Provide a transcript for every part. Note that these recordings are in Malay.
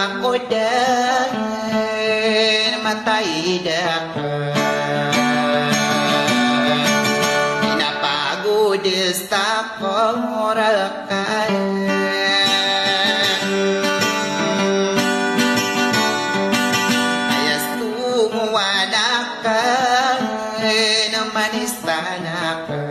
pakodan matai dakan inapago desta korakan ayas tumuwanakan manistanakan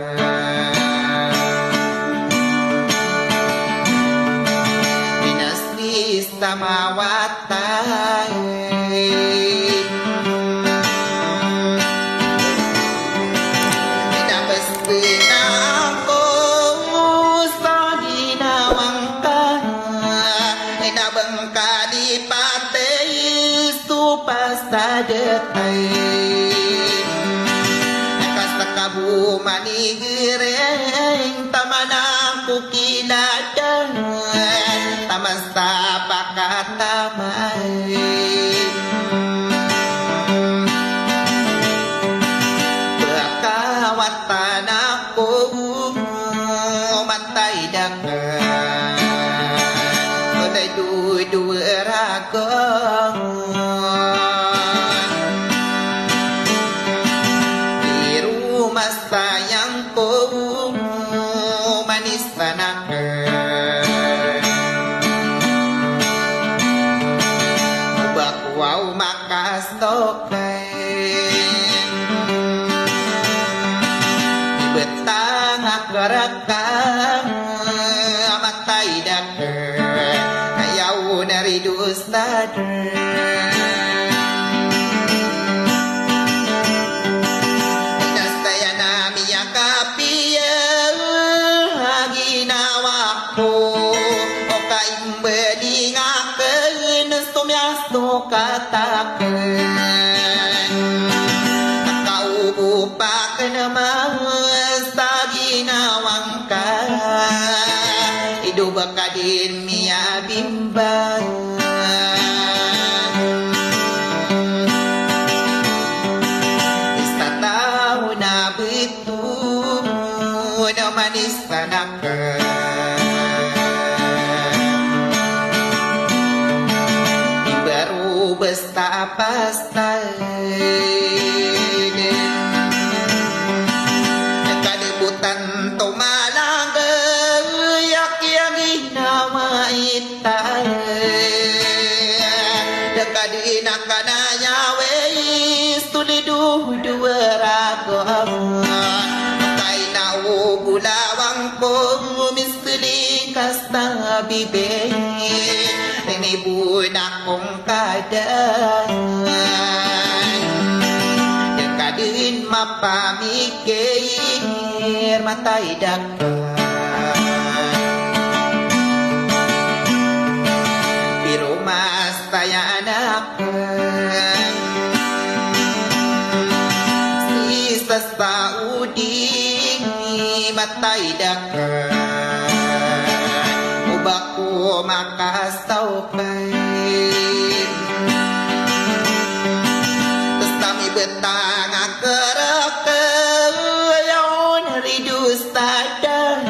samawatan Nabas benako sa ginawangkan Nabang kalipatay stupas sadetay Nakasta kabumanigireng tamanang kukiladan Tamasta pakatamay Bakawatan ako matay dakan Kulay duweragon Di rumah sayang ko manis panakan Wow makastokay Ibetang akarakan Amatay dakan Ayaw naridus dadan Inastaya nami yakapiya Ginawa ko O kaimbeding akin Sumyasto katakan Nakaupo ka naman sa ginawang ka Iduba ka din miya bimbang Isa tao na beto naman isa nakan Basta pastay Nakalibutan tumalang Yak-yang ginawa itay Nakadina ka na yawis Tuliduwerago Kay naubulawang ko Misli kasta bibig Tinibun akong kadan Dekadin mapamikir Matay dakan Biro mas tayan akan Sisa saudi Matay dakan Baku makastokay Testami betang akarak Yaon ridus tadar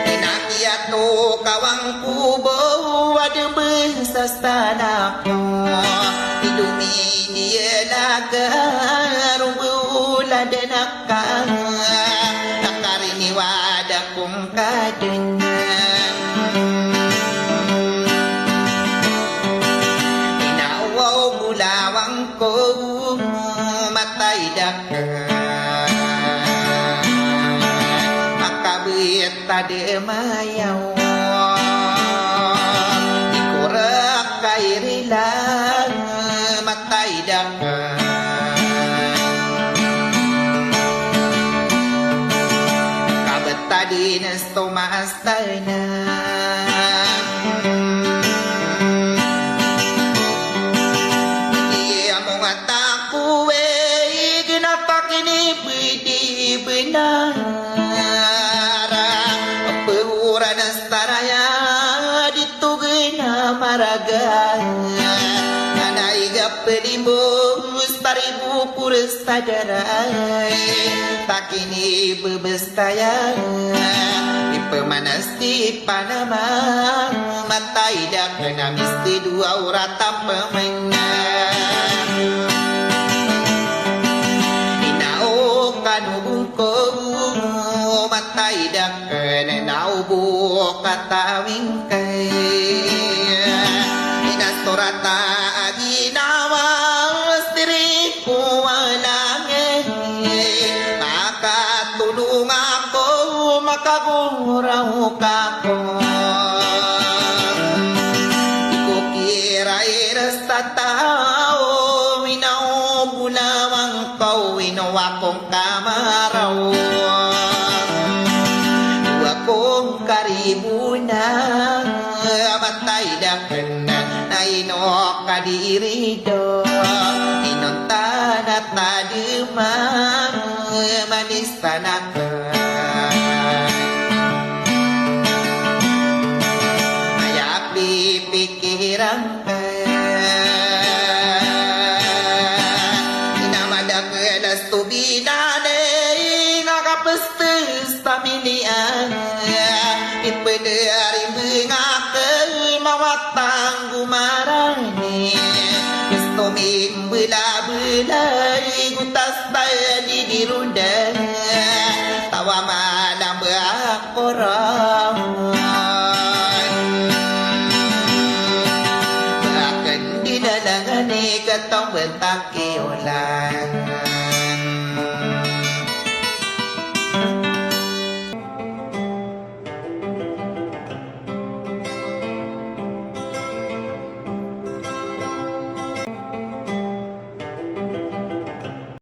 Inakiat no kawang kubo Ada besastanak Hidumi nilagar Buladanak Nakariniwada kong kadengan Inawaw bulawang ko matay dakan Makabit tademayaw Ikurak kairilang matay dakan Tadi nesto maastana Iya mo nga takuwe Ginapak ini bidi benar Pehura nastaraya Ditugina maraga Nanaiga pelimbus Taribu kurus sadarai tak kini berbestaya di pemanas di Panama mata idak kena mesti dua urat tanpa menang inao kanu bungko mata idak kena nau kata wingkai inas torata aginawa stiri kuwalange maka tulung ako makagurau kako iku kira iras tatao minau bulawang kau inawakong kamaraw kong karibuna matay dakan na inok kadiri do inontan at nadumang manis tanakan mayapi pikiran ka inamadak elas tubinane nakapestes tamilian ipedari mengakel mawatang gumarani gusto mimbela-bela gutas tadi dirunda tawa malam berakora